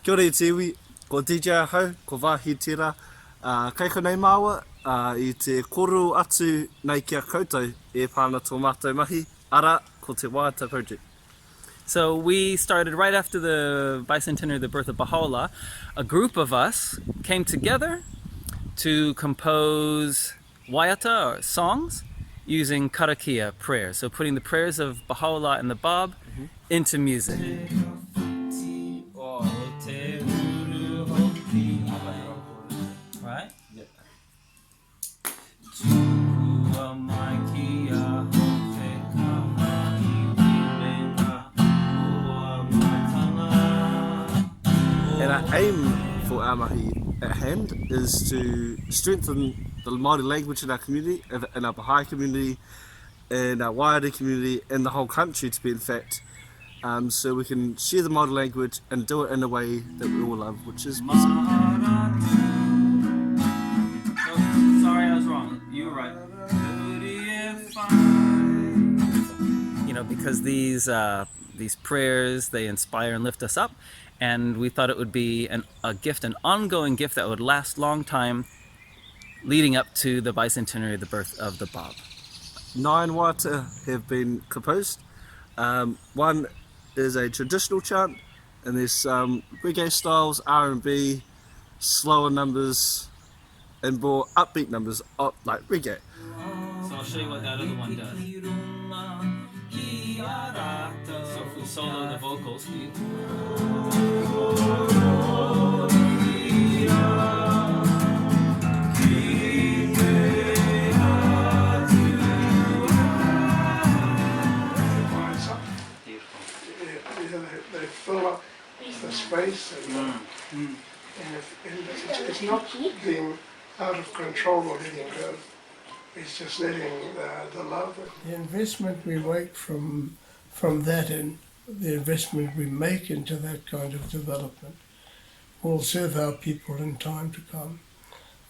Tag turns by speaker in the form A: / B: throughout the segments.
A: Kia ora i te iwi, ko DJ hau, ko wāhi tira. Kei konei māua, i te koru atu nei kia koutou e pāna tō mātou mahi, ara ko te Waiata Project.
B: So we started right after the bicentenary of the birth of Baha'u'llah. A group of us came together to compose Waiata, or songs, using karakia, prayers. So putting the prayers of Baha'u'llah and the Bab into music. Right?
A: Yep. And our aim for our mahi at hand is to strengthen the Māori language in our community, in our Baha'i community, in our Waiata community, and the whole country to be in fact, so we can share the Māori language and do it in a way that we all love, which is music.
B: Oh, sorry, I was wrong. You were right. You know, because these prayers, they inspire and lift us up, and we thought it would be a gift, an ongoing gift that would last long time, leading up to the bicentenary of the birth of the Bab.
A: 9 waiata have been composed. One is a traditional chant, and there's some reggae styles, R&B, slower numbers, and more upbeat numbers, like reggae.
B: So I'll show you what that other one does. So if we solo the vocals,
C: they fill up the space and it's not being out of control or letting go. It's just letting the love. The investment we make from that and the investment we make into that kind of development will serve our people in time to come.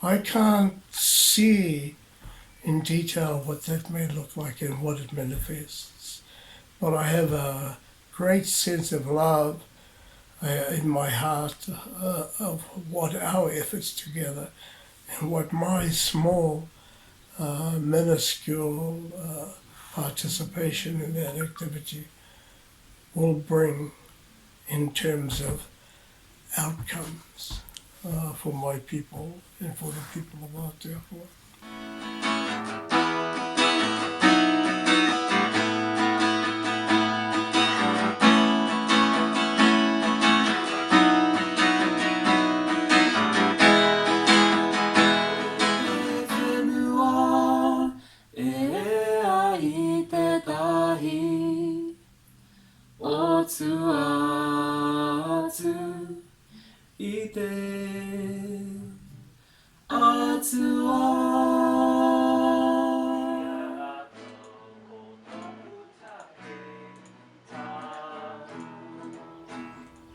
C: I can't see in detail what that may look like and what it manifests, but I have a great sense of love in my heart of what our efforts together and what my small minuscule participation in that activity will bring in terms of outcomes for my people and for the people of Aotearoa.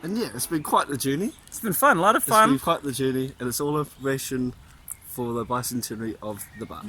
A: And yeah, it's been quite the journey.
B: it's been fun, a lot of fun.
A: It's been quite the journey, and it's all information for the bicentenary of the Bab.